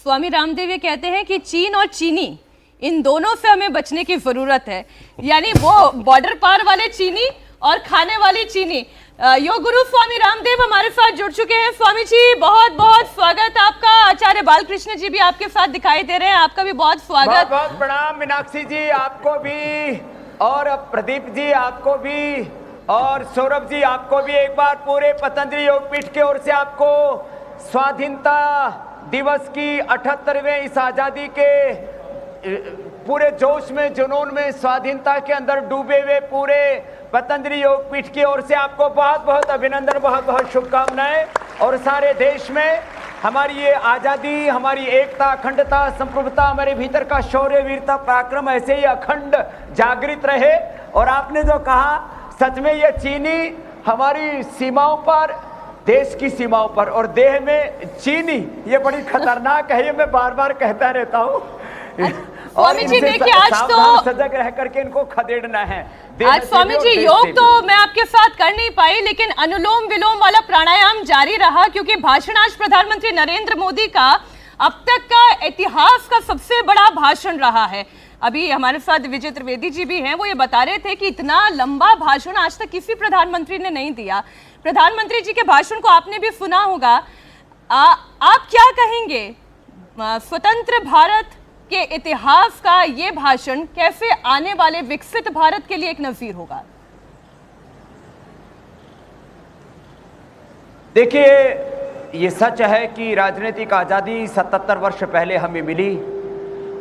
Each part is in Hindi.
स्वामी रामदेव ये कहते हैं कि चीन और चीनी इन दोनों से हमें बचने की जरूरत है, यानी वो बॉर्डर पार वाले चीनी और खाने वाली चीनी। योग गुरु स्वामी रामदेव हमारे साथ जुड़ चुके हैं। स्वामी जी बहुत बहुत स्वागत आपका। आचार्य बालकृष्ण जी भी आपके साथ दिखाई दे रहे हैं, आपका भी बहुत स्वागत। बहुत बहुत प्रणाम मीनाक्षी जी, आपको भी, और प्रदीप जी आपको भी, और सौरभ जी आपको भी। एक बार पूरे पतंजलि योगपीठ की ओर से आपको स्वाधीनता दिवस की 78वें इस आजादी के पूरे जोश में, जुनून में, स्वाधीनता के अंदर डूबे हुए पूरे पतंजलि योगपीठ की ओर से आपको बहुत बहुत अभिनंदन, बहुत बहुत शुभकामनाएं। और सारे देश में हमारी ये आजादी, हमारी एकता, अखंडता, संप्रभुता, हमारे भीतर का शौर्य, वीरता, पराक्रम ऐसे ही अखंड जागृत रहे। और आपने जो कहा, सच में ये चीनी हमारी सीमाओं पर, देश की सीमाओं पर, और देह में चीनी, ये बड़ी खतरनाक है, ये मैं बार बार कहता रहता हूँ। स्वामी जी देखिए, आज तो सजग रह करके इनको खदेड़ना है। आज स्वामी जी योग तो मैं आपके साथ कर नहीं पाई, लेकिन अनुलोम विलोम वाला प्राणायाम जारी रहा, क्योंकि भाषण आज प्रधानमंत्री नरेंद्र मोदी का अब तक का इतिहास का सबसे बड़ा भाषण रहा है। अभी हमारे साथ विजय त्रिवेदी जी भी हैं, वो ये बता रहे थे कि इतना लंबा भाषण आज तक किसी प्रधानमंत्री ने नहीं दिया। प्रधानमंत्री जी के भाषण को आपने भी सुना होगा। आप क्या कहेंगे, स्वतंत्र भारत के इतिहास का ये भाषण कैसे आने वाले विकसित भारत के लिए एक नजीर होगा? देखिए, ये सच है कि राजनीतिक आजादी 77 वर्ष पहले हमें मिली,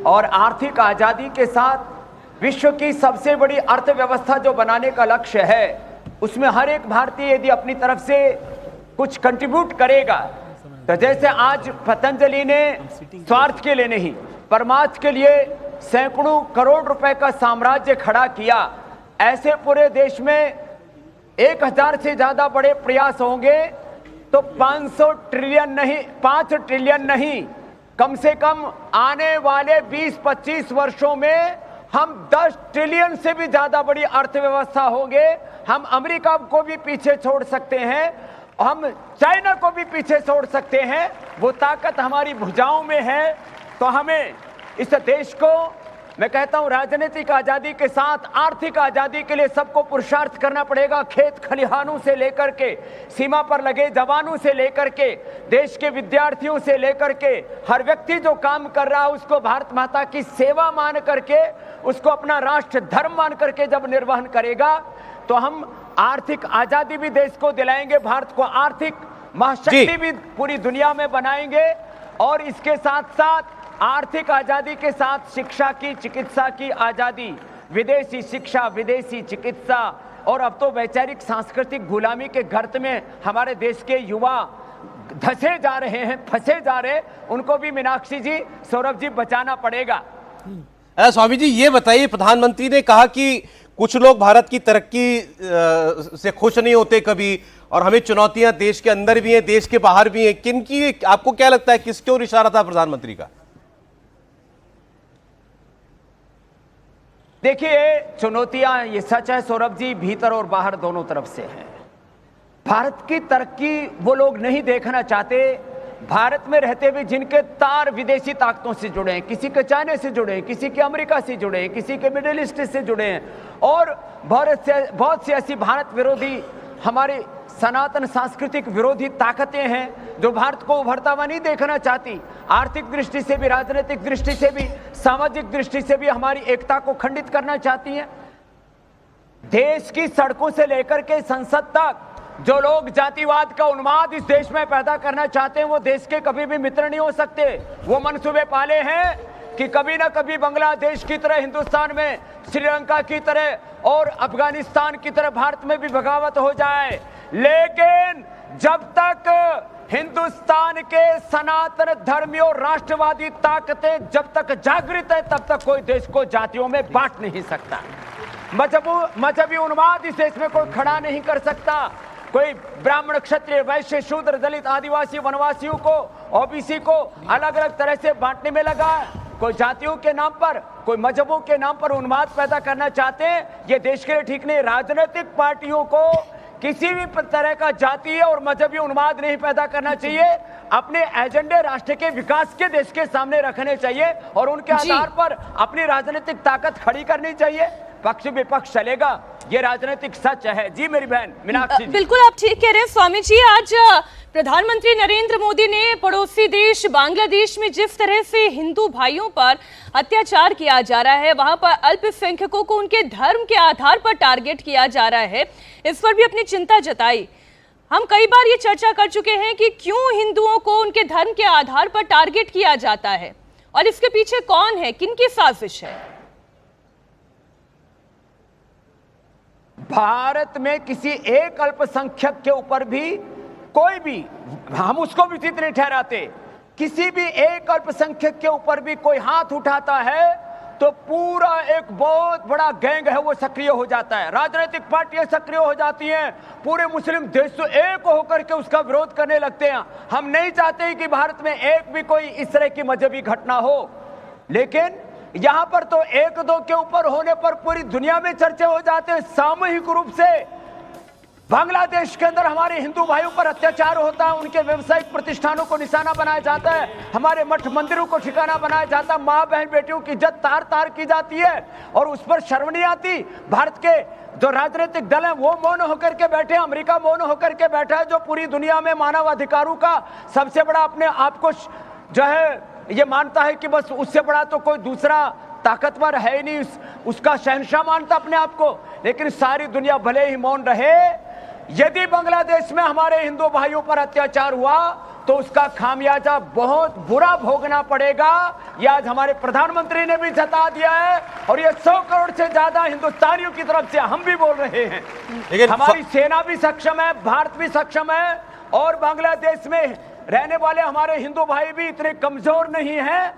और आर्थिक आजादी के साथ विश्व की सबसे बड़ी अर्थव्यवस्था जो बनाने का लक्ष्य है, उसमें हर एक भारतीय यदि अपनी तरफ से कुछ कंट्रीब्यूट करेगा, तो जैसे आज पतंजलि ने स्वार्थ के लिए नहीं, परमार्थ के लिए सैकड़ों करोड़ रुपए का साम्राज्य खड़ा किया, ऐसे पूरे देश में 1000 से ज्यादा बड़े प्रयास होंगे तो 500 ट्रिलियन नहीं, 5 ट्रिलियन नहीं, कम से कम आने वाले 20-25 वर्षों में हम 10 ट्रिलियन से भी ज्यादा बड़ी अर्थव्यवस्था होंगे। हम अमेरिका को भी पीछे छोड़ सकते हैं, हम चाइना को भी पीछे छोड़ सकते हैं। वो ताकत हमारी भुजाओं में है। तो हमें इस देश को, मैं कहता हूं, राजनीतिक आजादी के साथ आर्थिक आजादी के लिए सबको पुरुषार्थ करना पड़ेगा। खेत खलिहानों से लेकर के, सीमा पर लगे जवानों से लेकर के, देश के विद्यार्थियों से लेकर के, हर व्यक्ति जो काम कर रहा है उसको भारत माता की सेवा मान करके, उसको अपना राष्ट्र धर्म मान करके जब निर्वहन करेगा, तो हम आर्थिक आजादी भी देश को दिलाएंगे, भारत को आर्थिक महाशक्ति भी पूरी दुनिया में बनाएंगे। और इसके साथ साथ आर्थिक आजादी के साथ शिक्षा की, चिकित्सा की आजादी, विदेशी शिक्षा, विदेशी चिकित्सा, और अब तो वैचारिक सांस्कृतिक गुलामी के गर्त में हमारे देश के युवा धंसे जा रहे हैं, फंसे जा रहे हैं। उनको भी मीनाक्षी जी, सौरभ जी, बचाना पड़ेगा। स्वामी जी ये बताइए, प्रधानमंत्री ने कहा कि कुछ लोग भारत की तरक्की से खुश नहीं होते कभी, और हमें चुनौतियां देश के अंदर भी हैं, देश के बाहर भी हैं। किन की, आपको क्या लगता है, किसकी ओर इशारा था प्रधानमंत्री का? देखिए, चुनौतियां, ये सच है सौरभ जी, भीतर और बाहर दोनों तरफ से हैं। भारत की तरक्की वो लोग नहीं देखना चाहते, भारत में रहते हुए जिनके तार विदेशी ताकतों से जुड़े हैं, किसी के चाइना से जुड़े हैं, किसी के अमेरिका से जुड़े हैं, किसी के मिडिल ईस्ट से जुड़े हैं, और बहुत सी ऐसी भारत विरोधी, हमारे सनातन सांस्कृतिक विरोधी ताकतें हैं जो भारत को उभरता हुआ नहीं देखना चाहती। आर्थिक दृष्टि से भी, राजनीतिक दृष्टि से भी, सामाजिक दृष्टि से भी हमारी एकता को खंडित करना चाहती हैं। देश की सड़कों से लेकर के संसद तक जो लोग जातिवाद का उन्माद इस देश में पैदा करना चाहते हैं, वो देश के कभी भी मित्र नहीं हो सकते। वो मंसूबे पाले हैं कि कभी ना कभी बांग्लादेश की तरह हिंदुस्तान में, श्रीलंका की तरह और अफगानिस्तान की तरह भारत में भी बगावत हो जाए। लेकिन जब तक हिंदुस्तान के सनातन धर्मी और राष्ट्रवादी ताकतें जब तक जागृत है, तब तक कोई देश को जातियों में बांट नहीं सकता। मजहबी उन्माद इस देश में कोई खड़ा नहीं कर सकता। कोई ब्राह्मण, क्षत्रिय, वैश्य, शूद्र, दलित, आदिवासी, वनवासियों को, ओबीसी को अलग अलग तरह से बांटने में लगा। कोई जातियों के नाम पर, कोई मजहबों के नाम पर उन्माद पैदा करना चाहते हैं। ये देश के लिए ठीक नहीं। राजनीतिक पार्टियों को किसी भी तरह का जातीय और मजहबी उन्माद नहीं पैदा करना चाहिए। अपने एजेंडे राष्ट्र के विकास के देश के सामने रखने चाहिए और उनके आधार पर अपनी राजनीतिक ताकत खड़ी करनी चाहिए। पक्ष विपक्ष चलेगा, ये राजनीतिक सच है। जी मेरी बहन मीनाक्षी जी। बिल्कुल आप ठीक कह रहे हैं स्वामी जी। आज प्रधानमंत्री नरेंद्र मोदी ने पड़ोसी देश बांग्लादेश में जिस तरह से हिंदू भाइयों पर अत्याचार किया जा रहा है, वहां पर अल्पसंख्यकों को उनके धर्म के आधार पर टारगेट किया जा रहा है, इस पर भी अपनी चिंता जताई। हम कई बार ये चर्चा कर चुके हैं कि क्यों हिंदुओं को उनके धर्म के आधार पर टारगेट किया जाता है और इसके पीछे कौन है, किनकी साजिश है। भारत में किसी एक अल्पसंख्यक के ऊपर भी कोई भी, हम उसको भी उचित नहीं ठहराते, किसी भी एक अल्पसंख्यक के ऊपर भी कोई हाथ उठाता है तो पूरा एक बहुत बड़ा गैंग है वो सक्रिय हो जाता है, राजनीतिक पार्टियां सक्रिय हो जाती हैं, पूरे मुस्लिम देश तो एक होकर के उसका विरोध करने लगते हैं। हम नहीं चाहते कि भारत में एक भी कोई इस तरह की मजहबी घटना हो, लेकिन यहां पर तो एक दो के ऊपर होने पर पूरी दुनिया में चर्चे हो जाते हैं। सामूहिक रूप से बांग्लादेश के अंदर हमारे हिंदू भाइयों पर अत्याचार होता है, उनके व्यवसायिक प्रतिष्ठानों को निशाना बनाया जाता है, हमारे मठ मंदिरों को ठिकाना बनाया जाता है, माँ बहन बेटियों की इज्जत तार तार की जाती है और उस पर शर्म नहीं आती। भारत के जो राजनीतिक दल हैं वो मौन होकर के बैठे, अमेरिका मौन होकर के बैठा है, जो पूरी दुनिया में मानव अधिकारों का सबसे बड़ा अपने आप को जो है ये मानता है कि बस उससे बड़ा तो कोई दूसरा ताकतवर है ही नहीं, उसका शहंशाह मानता अपने आप को। लेकिन सारी दुनिया भले ही मौन रहे, यदि बांग्लादेश में हमारे हिंदू भाइयों पर अत्याचार हुआ तो उसका खामियाजा बहुत बुरा भोगना पड़ेगा। यह आज हमारे प्रधानमंत्री ने भी जता दिया है और ये 100 करोड़ से ज्यादा हिंदुस्तानियों की तरफ से हम भी बोल रहे हैं। लेकिन हमारी सेना भी सक्षम है, भारत भी सक्षम है और बांग्लादेश में रहने वाले हमारे हिंदू भाई भी इतने कमजोर नहीं हैं।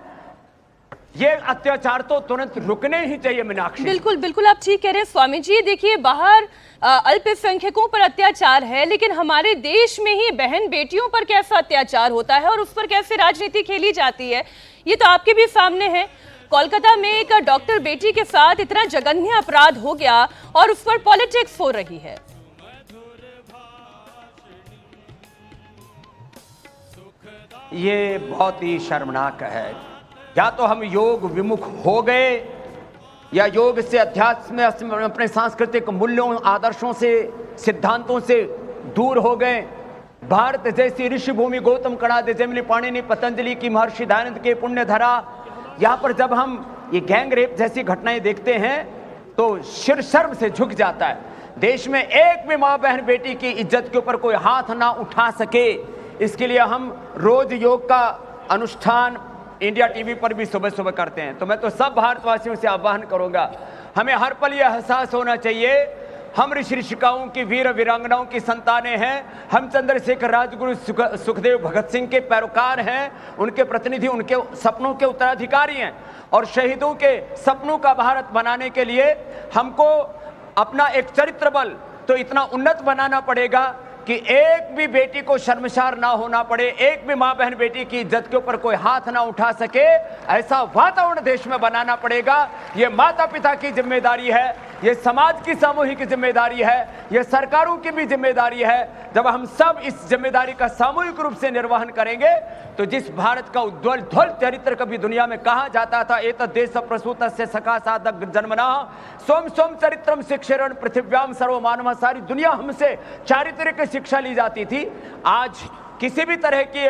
ये अत्याचार तो तुरंत रुकने ही चाहिए मीनाक्षी। बिल्कुल बिल्कुल आप ठीक कह रहे हैं स्वामी जी। देखिए बाहर अल्पसंख्यकों पर अत्याचार है, लेकिन हमारे देश में ही बहन बेटियों पर कैसा अत्याचार होता है और उस पर कैसे राजनीति खेली जाती है, ये तो आपके भी सामने है। कोलकाता में एक डॉक्टर बेटी के साथ इतना जघन्य अपराध हो गया और उस पर पॉलिटिक्स हो रही है। ये बहुत ही शर्मनाक है। या तो हम योग विमुख हो गए या योग से अध्यात्म में अपने सांस्कृतिक मूल्यों आदर्शों से सिद्धांतों से दूर हो गए। भारत जैसी ऋषि भूमि गौतम कणाद जैमिनी पाणिनि पतंजलि की महर्षि दयानंद के पुण्य धरा, यहाँ पर जब हम ये गैंग रेप जैसी घटनाएं देखते हैं तो सिर शर्म से झुक जाता है। देश में एक भी माँ बहन बेटी की इज्जत के ऊपर कोई हाथ ना उठा सके, इसके लिए हम रोज योग का अनुष्ठान इंडिया टीवी पर भी सुबह सुबह करते हैं। तो मैं तो सब भारतवासियों से आह्वान करूंगा, हमें हर पल यह एहसास होना चाहिए हम ऋषि ऋषिकाओं की वीर वीरांगनाओं की संतानें हैं, हम चंद्रशेखर राजगुरु सुखदेव भगत सिंह के पैरोकार हैं, उनके प्रतिनिधि, उनके सपनों के उत्तराधिकारी हैं और शहीदों के सपनों का भारत बनाने के लिए हमको अपना एक चरित्र बल तो इतना उन्नत बनाना पड़ेगा कि एक भी बेटी को शर्मसार ना होना पड़े, एक भी माँ बहन बेटी की इज्जत के ऊपर कोई हाथ ना उठा सके, ऐसा वातावरण देश में बनाना पड़ेगा। ये माता पिता की जिम्मेदारी है, ये समाज की सामूहिक जिम्मेदारी है, ये सरकारों की भी जिम्मेदारी है। जब हम सब इस जिम्मेदारी का सामूहिक रूप से निर्वहन करेंगे तो जिस भारत का उज्ज्वल ध्वल चरित्र कभी दुनिया में कहा जाता था, एतद् देश प्रसूतस्य सखा साधक जन्मना सोम सोम चरित्रम शिक्षरण पृथिव्याम सर्वमानव, सारी दुनिया हमसे चारित्र्य की शिक्षा ली जाती थी। आज किसी भी तरह की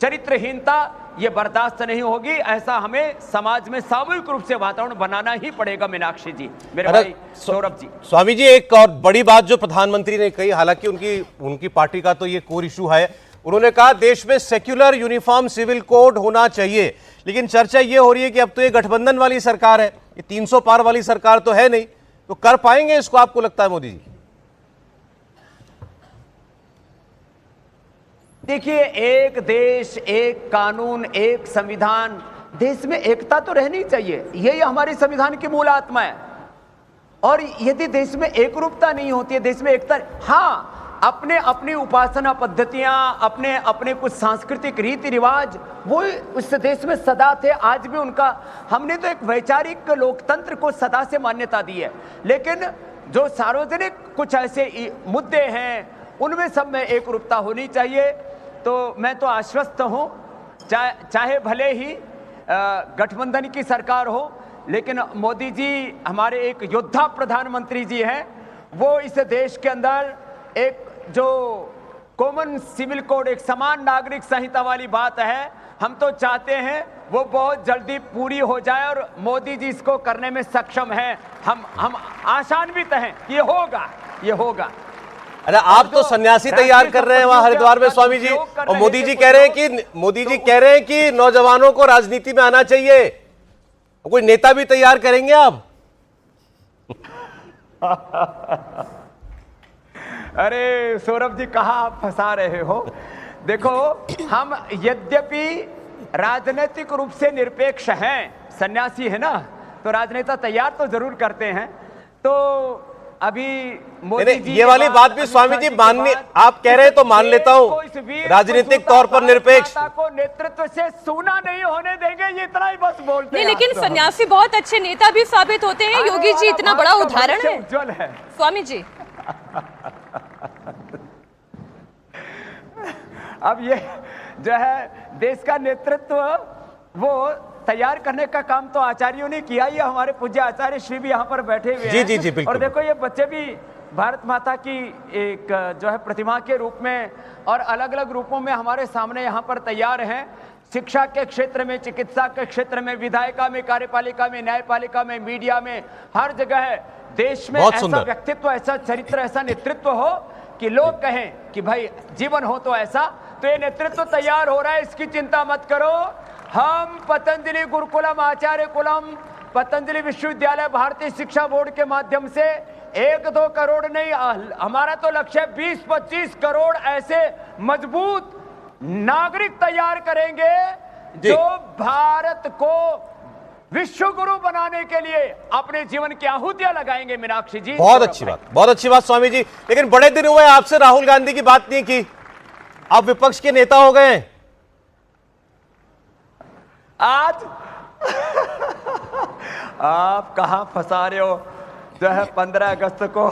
चरित्रहीनता ये बर्दाश्त नहीं होगी, ऐसा हमें समाज में सामूहिक रूप से वातावरण बनाना ही पड़ेगा। मीनाक्षी जी, मेरे भाई सौरभ जी। स्वामी जी, एक और बड़ी बात जो प्रधानमंत्री ने कही, हालांकि उनकी पार्टी का तो ये कोर इशू है, उन्होंने कहा देश में सेक्युलर यूनिफॉर्म सिविल कोड होना चाहिए, लेकिन चर्चा ये हो रही है कि अब तो ये गठबंधन वाली सरकार है, ये 300 पार वाली सरकार तो है नहीं, तो कर पाएंगे इसको, आपको लगता है मोदी जी? देखिए, एक देश, एक कानून, एक संविधान, देश में एकता तो रहनी चाहिए, यही हमारे संविधान की मूल आत्मा है। और यदि देश में एक रूपता नहीं होती है, देश में एकता, हाँ अपने अपनी उपासना पद्धतियां, अपने अपने कुछ सांस्कृतिक रीति रिवाज वो उस देश में सदा थे, आज भी उनका, हमने तो एक वैचारिक लोकतंत्र को सदा से मान्यता दी है। लेकिन जो सार्वजनिक कुछ ऐसे मुद्दे हैं उनमें सब में एक रूपता होनी चाहिए। तो मैं तो आश्वस्त हूं, चाहे भले ही गठबंधन की सरकार हो, लेकिन मोदी जी हमारे एक योद्धा प्रधानमंत्री जी हैं। वो इस देश के अंदर एक जो कॉमन सिविल कोड, एक समान नागरिक संहिता वाली बात है, हम तो चाहते हैं वो बहुत जल्दी पूरी हो जाए और मोदी जी इसको करने में सक्षम हैं। हम आशान्वित हैं कि ये होगा। अरे आप तो सन्यासी तैयार कर रहे हैं वहां हरिद्वार में स्वामी जी, और मोदी जी कह रहे हैं कि नौजवानों को राजनीति में आना चाहिए। कोई नेता भी तैयार करेंगे आप? अरे सौरभ जी, कहां आप फंसा रहे हो? देखो, हम यद्यपि राजनीतिक रूप से निरपेक्ष हैं, सन्यासी है ना, तो राजनेता तैयार तो जरूर करते हैं। तो अभी मोदी जी ये वाली बात भी स्वामी जी माननी, आप कह रहे हैं तो मान लेता हूं, राजनीतिक तौर पर निरपेक्ष को नेतृत्व से सूना नहीं होने देंगे, ये इतना ही बस बोलते हैं। लेकिन सन्यासी बहुत अच्छे नेता भी साबित होते हैं। योगी जी इतना बड़ा उदाहरण है। उज्जवल है स्वामी जी। अब ये जो है देश का नेतृत्व वो तैयार करने का काम तो आचार्यों ने किया। ये हमारे पूज्य आचार्य श्री भी यहाँ पर बैठे हुए हैं। जी बिल्कुल। और देखो, ये बच्चे भी भारत माता की एक जो है प्रतिमा के रूप में और अलग अलग रूपों में हमारे सामने यहाँ पर तैयार हैं। शिक्षा के क्षेत्र में, चिकित्सा के क्षेत्र में, विधायिका में, कार्यपालिका में, न्यायपालिका में, मीडिया में, हर जगह देश में ऐसा व्यक्तित्व, ऐसा चरित्र, ऐसा नेतृत्व हो कि लोग कहें कि भाई जीवन हो तो ऐसा। तो ये नेतृत्व तैयार हो रहा है, इसकी चिंता मत करो। हम पतंजलि गुरुकुलम, आचार्य कुलम, पतंजलि विश्वविद्यालय, भारतीय शिक्षा बोर्ड के माध्यम से 1-2 करोड़ नहीं, हमारा तो लक्ष्य 20-25 करोड़ ऐसे मजबूत नागरिक तैयार करेंगे जो भारत को विश्व गुरु बनाने के लिए अपने जीवन की आहुतियां लगाएंगे। मीनाक्षी जी, बहुत अच्छी बात स्वामी जी। लेकिन बड़े दिन हुए आपसे राहुल गांधी की बात नहीं की, आप विपक्ष के नेता हो गए। आज आप कहां फंसा रहे हो? जो है 15 अगस्त को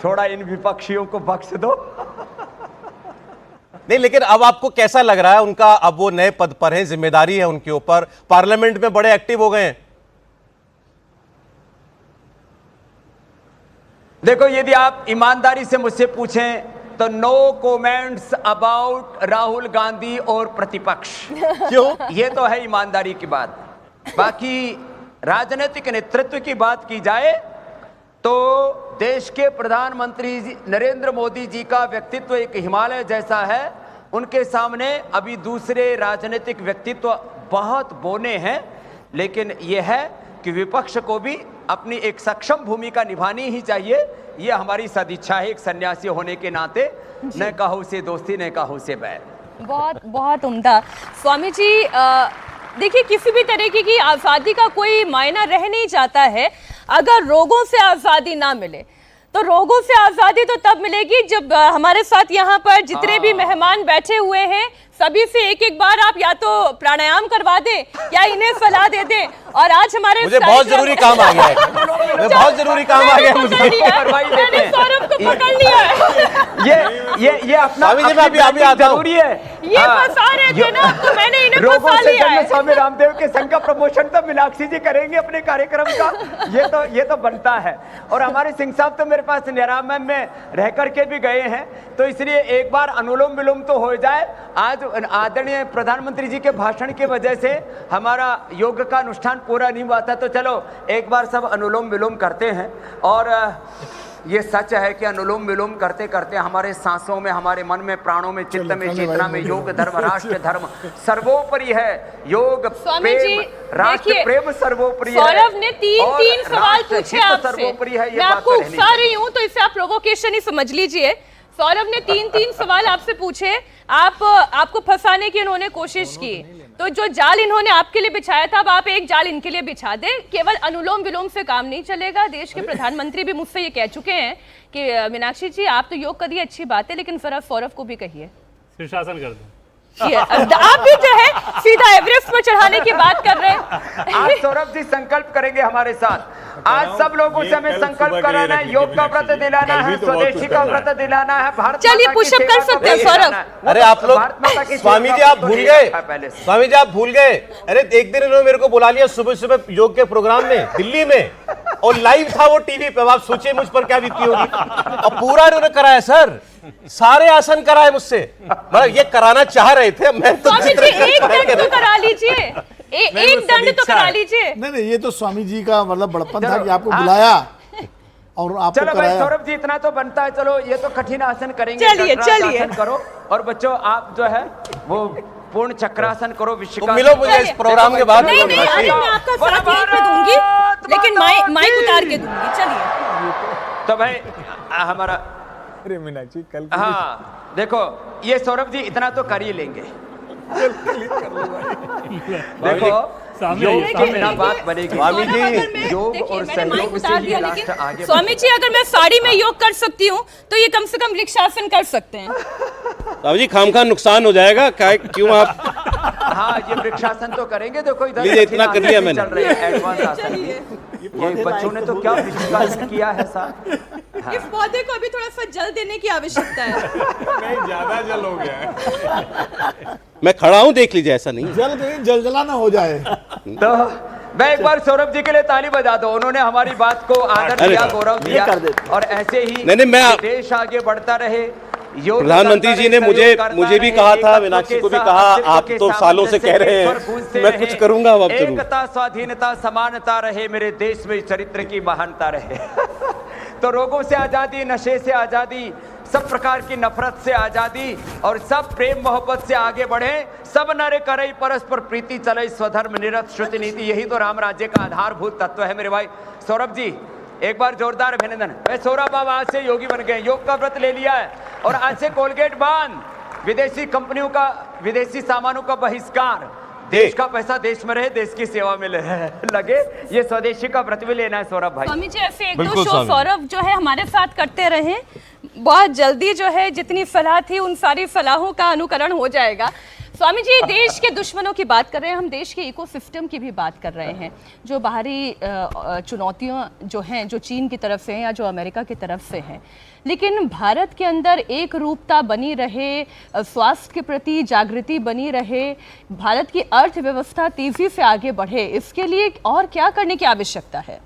थोड़ा इन विपक्षियों को बख्श दो। नहीं, लेकिन अब आपको कैसा लग रहा है? उनका अब वो नए पद पर है, जिम्मेदारी है उनके ऊपर, पार्लियामेंट में बड़े एक्टिव हो गए हैं। देखो, यदि आप ईमानदारी से मुझसे पूछें तो no comments about Rahul Gandhi और प्रतिपक्ष। क्यों? ये तो है ईमानदारी की बात। बाकी राजनीतिक नेतृत्व की बात की जाए तो देश के प्रधानमंत्री नरेंद्र मोदी जी का व्यक्तित्व एक हिमालय जैसा है। उनके सामने अभी दूसरे राजनीतिक व्यक्तित्व बहुत बोने हैं, लेकिन यह है कि विपक्ष को भी अपनी एक सक्षम भूमिका निभानी ही चाहिए। ये हमारी सदिच्छा है एक सन्यासी होने के नाते। न कहो से दोस्ती, न कहो से बैर। बहुत उम्दा। स्वामी जी, देखिए, किसी भी तरीके की आज़ादी का कोई मायना रह नहीं जाता है अगर रोगों से आज़ादी ना मिले। तो रोगों से आज़ादी तो तब मिलेगी जब हमारे साथ यहाँ पर जितने भी मेहमान बैठे हुए हैं सभी से एक बार आप या तो प्राणायाम करवा दें या इन्हें सलाह दे दें। और आज हमारे मुझे बहुत जरूरी काम आ गया है, बहुत जरूरी काम आ गया मुझे। मैंने सौरभ को पकड़ लिया है। ये अपना अभी जरूरी है। ये फंसा रहे थे ना, तो मैंने इन्हें फंसा लिया है। स्वामी रामदेव के संघ का प्रमोशन तो मीनाक्षी जी करेंगे अपने कार्यक्रम का। ये तो बनता है। और हमारे सिंह साहब तो मेरे पास निरामय में रह करके भी गए हैं, तो इसलिए एक बार अनुलोम विलोम तो हो जाए। आज आदरणीय प्रधानमंत्री जी के भाषण की वजह से हमारा योग का अनुष्ठान पूरा नहीं हुआ था, तो चलो एक बार सब अनुलोम विलोम करते हैं। और ये सच है कि अनुलोम विलोम करते करते हमारे सांसों में, हमारे मन में, प्राणों में, चित्त में, चेतना में योग धर्म, राष्ट्र धर्म सर्वोपरि है। योग प्रेम, राष्ट्र प्रेम सर्वोपरि है। सौरभ ने तीन सवाल पूछे आपसे, मैं आपको उकसा रही हूँ तो इसे आप प्रोवोकेशन ही समझ लीजिए। सौरभ ने तीन सवाल आपसे पूछे, आपको फंसाने की उन्होंने कोशिश की। तो जो जाल इन्होंने आपके लिए बिछाया था, अब आप एक जाल इनके लिए बिछा दें। केवल अनुलोम विलोम से काम नहीं चलेगा। देश के प्रधानमंत्री भी मुझसे ये कह चुके हैं कि मीनाक्षी जी, आप तो योग करिए, अच्छी बात है, लेकिन जरा सौरभ को भी कहिए शीर्षासन कर दो। आप भी जो है सीधा एवरेस्ट पर चढ़ाने की बात कर रहे हैं। आज सौरभ जी संकल्प करेंगे हमारे साथ। आज सब लोगों से हमें संकल्प कराना है, योग का व्रत दिलाना है, स्वदेशी का व्रत दिलाना है, भारत चलिए पुशअप कर सकते हैं सौरभ। अरे आप लोग, स्वामी जी आप भूल गए, स्वामी जी आप भूल गए। अरे एक दिन इन्होंने मेरे को बुला लिया सुबह सुबह योग के प्रोग्राम में दिल्ली में, और लाइव था वो टीवी पे। आप सोचिए मुझ पर क्या बीती होगी। और पूरा इन्होंने कराया सर, सारे आसन कराए मुझसे। मतलब ये कराना चाह रहे थे, मैं तो स्वामी जी एक दंड तो करा लीजिए, एक दंड तो करा लीजिए। नहीं, ये तो स्वामी जी का मतलब बड़प्पन था कि आपको बुलाया और आपको चलो भाई कराया। सौरभ जी इतना तो बनता है, चलो ये तो कठिन आसन करेंगे, चलिए, चक्रासन चलिए। करो। और बच्चों आप जो है वो पूर्ण चक्रासन करो, तो विश्व मिलो मुझे इस प्रोग्राम के बाद। नहीं नहीं, अरे मैं आपका साथ यहीं पे दूंगी, लेकिन माइक उतार के दूंगी। चलिए तो भाई हमारा, अरे मीनाक्षी कल हाँ देखो ये सौरभ जी इतना तो कर ही लेंगे। देखो योग की बिना बात बनेगी। स्वामी जी, योग और सहयोग से ही राष्ट्र आगे स्वामी जी अगर मैं साड़ी में योग कर सकती हूँ तो ये कम से कम वृक्षासन कर सकते हैं। स्वामी जी खामखा नुकसान हो जाएगा, क्या क्यों आप। हाँ ये वृक्षासन तो करेंगे। देखो इधर लीजिए, इतना कर लिया मैंने। चल रही है एडवांस आसन। ये बच्चों ने तो क्या वृक्षासन किया है साहब। इस पौधे को अभी थोड़ा सा जल देने की आवश्यकता है। नहीं ज्यादा जल हो गया है। मैं खड़ा हूं, देख लीजिए, ऐसा नहीं। जल कहीं जलजला ना हो जाए। तो मैं एक बार सौरभ जी के लिए ताली बजा दो, उन्होंने हमारी बात को आदर दिया, गौरव दिया, और ऐसे ही देश आगे बढ़ता रहे। प्रधानमंत्री जी ने मुझे भी कहा था, मीनाक्षी को भी कहा, आप तो सालों से कह रहे हैं मैं कुछ करूंगा। अब एकता, स्वाधीनता, समानता रहे, मेरे देश में चरित्र की महानता रहे। तो रोगों से आजादी, नशे से आजादी, सब प्रकार की नफरत से आजादी, और सब प्रेम मोहब्बत से आगे बढ़े। सब नर करई परस्पर प्रीति चले, स्वधर्म निरत श्रुति नीति, यही तो राम राज्य का आधारभूत तत्व है। मेरे भाई सौरभ जी एक बार जोरदार अभिनंदन। सौरभ बाबा आज से योगी बन गए, योग का व्रत ले लिया है, और आज से कोलगेट बंद, विदेशी कंपनियों का, विदेशी सामानों का बहिष्कार, देश का पैसा देश में रहे, देश की सेवा में लगे। ये स्वदेशी का व्रत भी लेना है सौरभ भाई। स्वामी जी ऐसे एक दो शो सौरभ जो है हमारे साथ करते रहे, बहुत जल्दी जो है जितनी सलाह थी उन सारी सलाहों का अनुकरण हो जाएगा। स्वामी जी देश के दुश्मनों की बात कर रहे हैं, हम देश के इकोसिस्टम की भी बात कर रहे हैं। जो बाहरी चुनौतियां जो हैं, जो चीन की तरफ से हैं या जो अमेरिका की तरफ से हैं, लेकिन भारत के अंदर एक रूपता बनी रहे, स्वास्थ्य के प्रति जागृति बनी रहे, भारत की अर्थव्यवस्था तेजी से आगे बढ़े, इसके लिए और क्या करने की आवश्यकता है?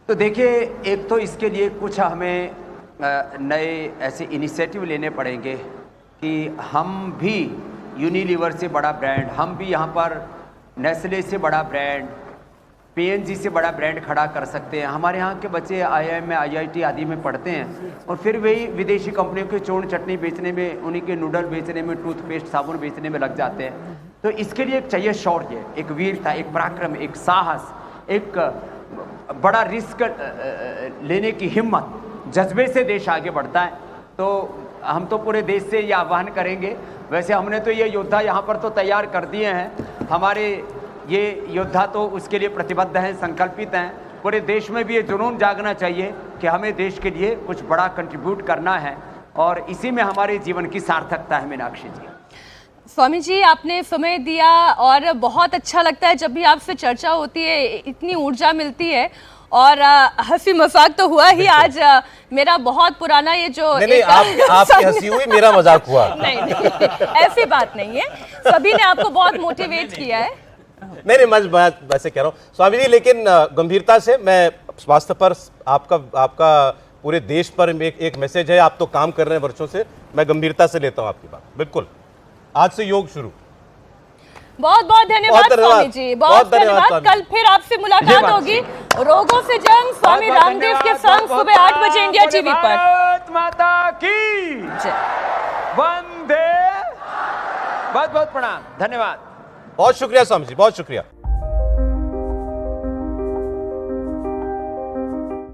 तो देखिए, एक तो इसके लिए कुछ हमें नए ऐसे इनिशिएटिव लेने पड़ेंगे कि हम भी यूनिलीवर से बड़ा ब्रांड, हम भी यहाँ पर नेस्ले से बड़ा ब्रांड, पीएनजी से बड़ा ब्रांड खड़ा कर सकते हैं। हमारे यहाँ के बच्चे आईआईएम में, आईआईटी आदि में पढ़ते हैं, और फिर वही विदेशी कंपनियों के चूर्ण चटनी बेचने में, उन्हीं के नूडल बेचने में, टूथपेस्ट साबुन बेचने में लग जाते हैं। तो इसके लिए एक चाहिए शौर्य, एक वीरता, एक पराक्रम, एक साहस, एक बड़ा रिस्क लेने की हिम्मत, जज्बे से देश आगे बढ़ता है। तो हम तो पूरे देश से ये आह्वान करेंगे। वैसे हमने तो ये योद्धा यहाँ पर तो तैयार कर दिए हैं, हमारे ये योद्धा तो उसके लिए प्रतिबद्ध हैं, संकल्पित हैं। पूरे देश में भी ये जुनून जागना चाहिए कि हमें देश के लिए कुछ बड़ा कंट्रीब्यूट करना है, और इसी में हमारे जीवन की सार्थकता है। मीनाक्षी जी, स्वामी जी आपने समय दिया, और बहुत अच्छा लगता है जब भी आपसे चर्चा होती है, इतनी ऊर्जा मिलती है, और हंसी मजाक तो हुआ ही आज। मेरा बहुत पुराना ये जो नहीं, आपकी हंसी हुई, मेरा मजाक हुआ। नहीं, ऐसी बात नहीं है, सभी ने आपको बहुत मोटिवेट किया है। नहीं, मैं वैसे कह रहा हूँ स्वामी जी, लेकिन गंभीरता से मैं स्वास्थ्य पर आपका पूरे देश पर एक मैसेज है, आप तो काम कर रहे हैं वर्षों से, मैं गंभीरता से लेता हूँ आपकी बात। बिल्कुल, आज से योग शुरू। बहुत बहुत धन्यवाद स्वामी जी, बहुत धन्यवाद। कल फिर आपसे मुलाकात होगी, रोगों से जंग, स्वामी रामदेव के संग, सुबह 8 बजे इंडिया टीवी पर। भारत माता की वंदे। बहुत बहुत प्रणाम, धन्यवाद। बहुत शुक्रिया स्वामी जी, बहुत शुक्रिया।